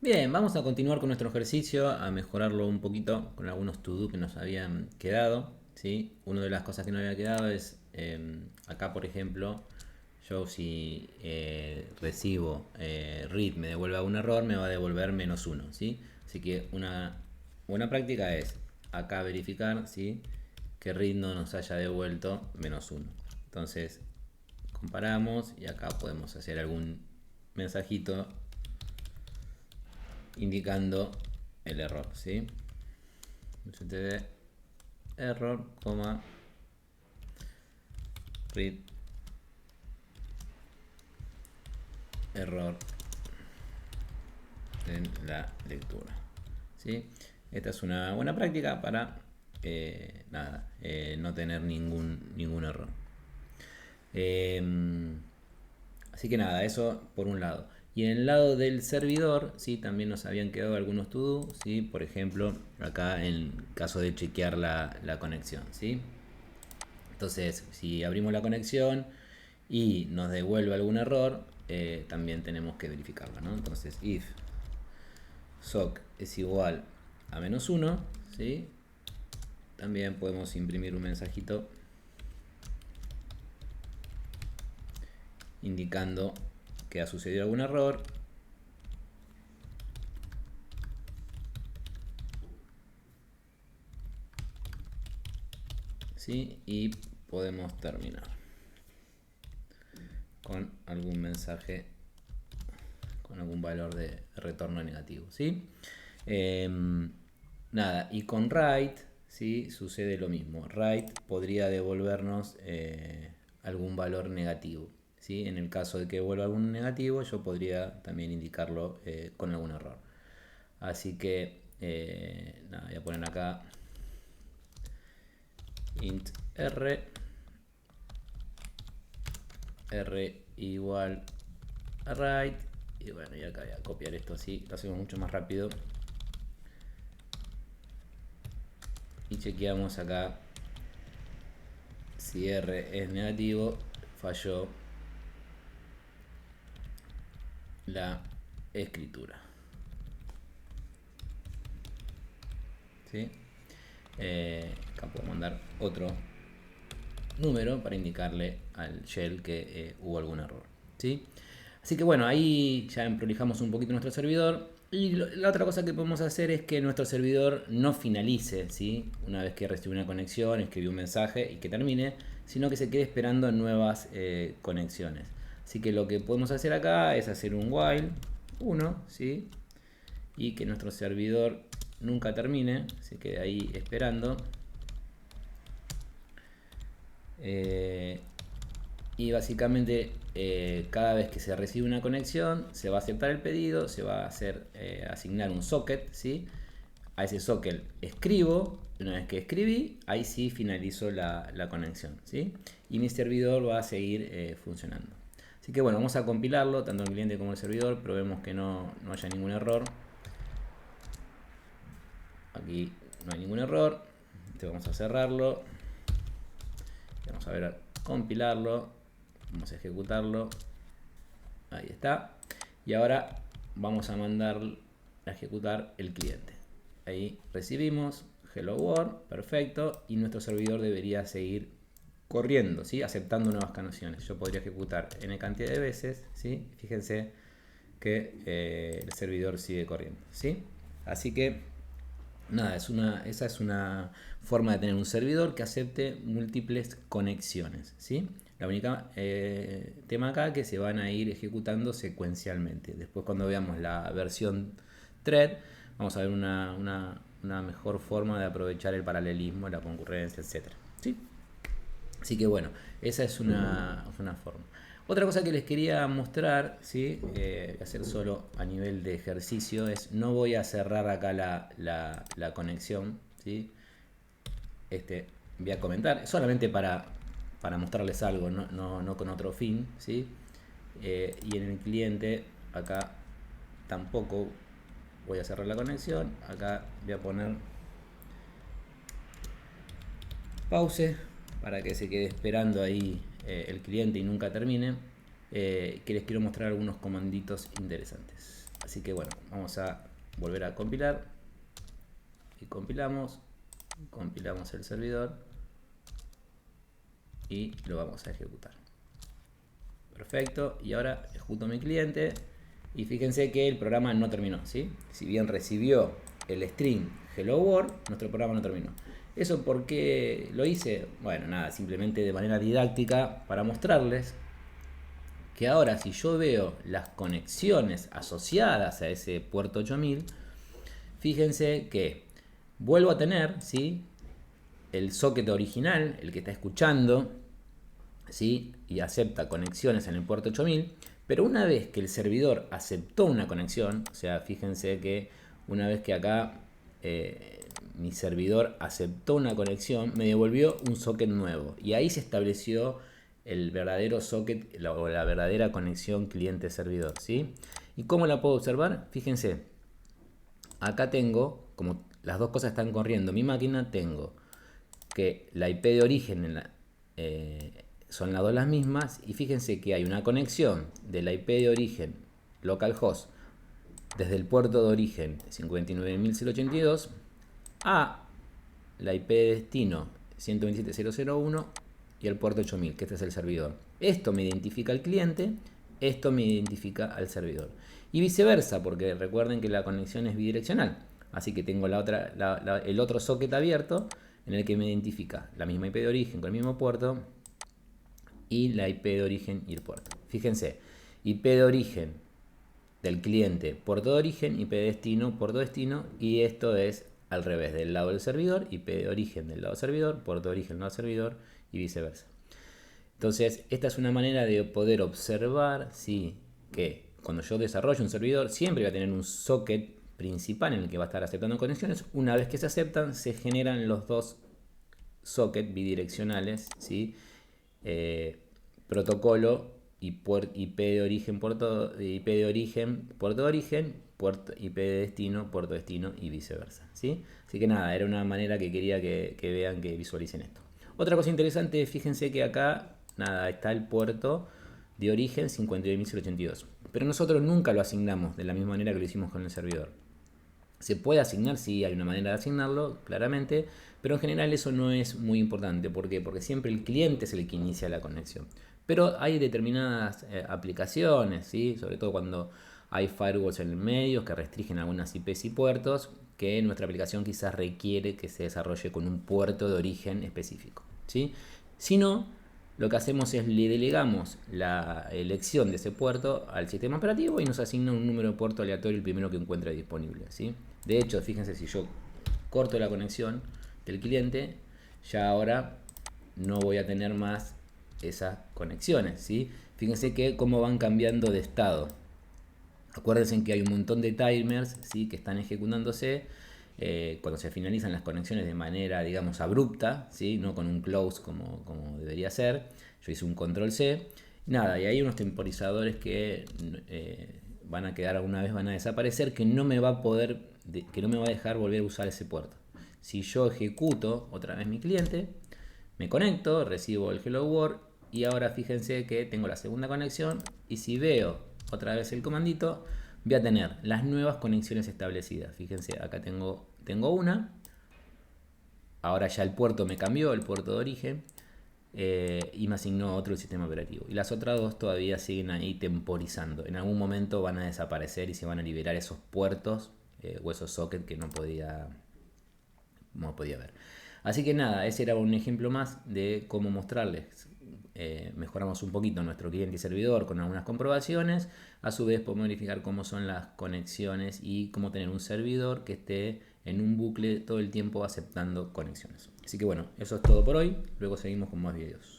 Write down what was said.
Bien, vamos a continuar con nuestro ejercicio, a mejorarlo un poquito con algunos to-do que nos habían quedado, ¿sí? Una de las cosas que nos había quedado es, acá por ejemplo, yo si recibo read me devuelve algún error, me va a devolver -1, ¿sí? Así que una buena práctica es acá verificar, ¿sí? Que read no nos haya devuelto -1. Entonces comparamos y acá podemos hacer algún mensajito indicando el error, ¿sí? std error, read error en la lectura, ¿sí? Esta es una buena práctica para no tener ningún error. Eh, Así que nada, eso por un lado. Y en el lado del servidor, ¿sí? También nos habían quedado algunos to-do, ¿sí? Por ejemplo, acá en caso de chequear la conexión, ¿sí? Entonces, si abrimos la conexión y nos devuelve algún error, también tenemos que verificarlo, ¿no? Entonces, if sock es igual a -1, ¿sí? También podemos imprimir un mensajito indicando que ha sucedido algún error. ¿Sí? Y podemos terminar con algún mensaje, con algún valor de retorno negativo, ¿sí? Eh, Nada, y con write, ¿sí? Sucede lo mismo. Write podría devolvernos algún valor negativo, ¿sí? En el caso de que devuelva algún negativo, yo podría también indicarlo con algún error. Así que, nada, voy a poner acá int r igual a write. Y bueno, y acá voy a copiar esto así, lo hacemos mucho más rápido. Y chequeamos acá si R es negativo, falló la escritura, ¿sí? Acá puedo mandar otro número para indicarle al shell que hubo algún error, ¿sí? Así que bueno, ahí ya prolijamos un poquito nuestro servidor. Y la otra cosa que podemos hacer es que nuestro servidor no finalice, ¿sí? Una vez que recibe una conexión, escribe un mensaje y que termine, sino que se quede esperando nuevas conexiones. Así que lo que podemos hacer acá es hacer un while 1, ¿sí? Y que nuestro servidor nunca termine, se quede ahí esperando. Eh, y básicamente cada vez que se recibe una conexión se va a aceptar el pedido, se va a hacer asignar un socket, ¿sí? A ese socket escribo, una vez que escribí, ahí sí finalizo la conexión, ¿sí? Y mi servidor va a seguir funcionando. Así que bueno, vamos a compilarlo, tanto el cliente como el servidor, probemos que no haya ningún error. Aquí no hay ningún error. Vamos a cerrarlo. Vamos a ver, compilarlo. Vamos a ejecutarlo. Ahí está. Y ahora vamos a mandar a ejecutar el cliente. Ahí recibimos Hello World, perfecto. Y nuestro servidor debería seguir corriendo, ¿sí? Aceptando nuevas canciones. Yo podría ejecutar n cantidad de veces, ¿sí? Fíjense que el servidor sigue corriendo, ¿sí? Así que nada, esa es una forma de tener un servidor que acepte múltiples conexiones, ¿sí? La única tema acá que se van a ir ejecutando secuencialmente. Después cuando veamos la versión thread, vamos a ver una mejor forma de aprovechar el paralelismo, la concurrencia, etcétera, ¿sí? Así que bueno, esa es una forma. Otra cosa que les quería mostrar, ¿sí? Hacer solo a nivel de ejercicio, es no voy a cerrar acá la conexión, ¿sí? Voy a comentar, solamente para mostrarles algo, no con otro fin, ¿sí? Y en el cliente, acá tampoco voy a cerrar la conexión, acá voy a poner pause para que se quede esperando ahí el cliente y nunca termine, que les quiero mostrar algunos comanditos interesantes. Así que bueno, vamos a volver a compilar. Y compilamos el servidor y lo vamos a ejecutar. Perfecto, y ahora ejecuto mi cliente y fíjense que el programa no terminó, ¿sí? Si bien recibió el string hello world, nuestro programa no terminó. ¿Eso por qué lo hice? Bueno, nada, simplemente de manera didáctica para mostrarles que ahora si yo veo las conexiones asociadas a ese puerto 8000, fíjense que vuelvo a tener, ¿sí?, el socket original, el que está escuchando, ¿sí?, y acepta conexiones en el puerto 8000, pero una vez que el servidor aceptó una conexión, o sea, fíjense que una vez que acá mi servidor aceptó una conexión, me devolvió un socket nuevo y ahí se estableció el verdadero socket o la verdadera conexión cliente-servidor, ¿sí? ¿Y cómo la puedo observar? Fíjense, acá tengo, como las dos cosas están corriendo en mi máquina, tengo que la IP de origen son las dos las mismas y fíjense que hay una conexión de la IP de origen localhost desde el puerto de origen 59.082 a la IP de destino 127.0.0.1 y el puerto 8000, que este es el servidor. Esto me identifica al cliente, esto me identifica al servidor. Y viceversa, porque recuerden que la conexión es bidireccional. Así que tengo el otro socket abierto en el que me identifica la misma IP de origen con el mismo puerto y la IP de origen y el puerto. Fíjense, IP de origen del cliente, puerto de origen, IP de destino, puerto de destino, y esto es al revés, del lado del servidor, IP de origen del lado del servidor, puerto de origen del lado del servidor y viceversa. Entonces, esta es una manera de poder observar, sí, que cuando yo desarrollo un servidor, siempre voy a tener un socket principal en el que va a estar aceptando conexiones. Una vez que se aceptan, se generan los dos sockets bidireccionales, ¿sí? Protocolo y IP de origen, IP de origen, puerto de origen, IP de destino, puerto de destino y viceversa, ¿sí? Así que nada, era una manera que quería que vean, que visualicen esto. Otra cosa interesante, fíjense que acá, nada, está el puerto de origen 52.082, pero nosotros nunca lo asignamos de la misma manera que lo hicimos con el servidor. Se puede asignar, sí, hay una manera de asignarlo, claramente, pero en general eso no es muy importante. ¿Por qué? Porque siempre el cliente es el que inicia la conexión. Pero hay determinadas aplicaciones, ¿sí?, sobre todo cuando hay firewalls en el medio que restringen algunas IPs y puertos, que nuestra aplicación quizás requiere que se desarrolle con un puerto de origen específico, ¿sí? Si no, lo que hacemos es le delegamos la elección de ese puerto al sistema operativo y nos asigna un número de puerto aleatorio, el primero que encuentre disponible, ¿sí? De hecho, fíjense, si yo corto la conexión del cliente, ya ahora no voy a tener más esas conexiones, ¿sí? Fíjense que cómo van cambiando de estado. Acuérdense que hay un montón de timers, ¿sí?, que están ejecutándose cuando se finalizan las conexiones de manera, digamos, abrupta, ¿sí?, no con un close como debería ser. Yo hice un control C. Nada, y hay unos temporizadores que van a quedar alguna vez, van a desaparecer, que no me va a dejar volver a usar ese puerto. Si yo ejecuto otra vez mi cliente, me conecto, recibo el hello world y ahora fíjense que tengo la segunda conexión y si veo otra vez el comandito, voy a tener las nuevas conexiones establecidas. Fíjense, acá tengo una, ahora ya el puerto me cambió, el puerto de origen, y me asignó otro el sistema operativo. Y las otras dos todavía siguen ahí temporizando. En algún momento van a desaparecer y se van a liberar esos puertos o esos sockets que no podía ver. Así que nada, ese era un ejemplo más de cómo mostrarles. Mejoramos un poquito nuestro cliente y servidor con algunas comprobaciones. A su vez podemos verificar cómo son las conexiones y cómo tener un servidor que esté en un bucle todo el tiempo aceptando conexiones. Así que bueno, eso es todo por hoy. Luego seguimos con más videos.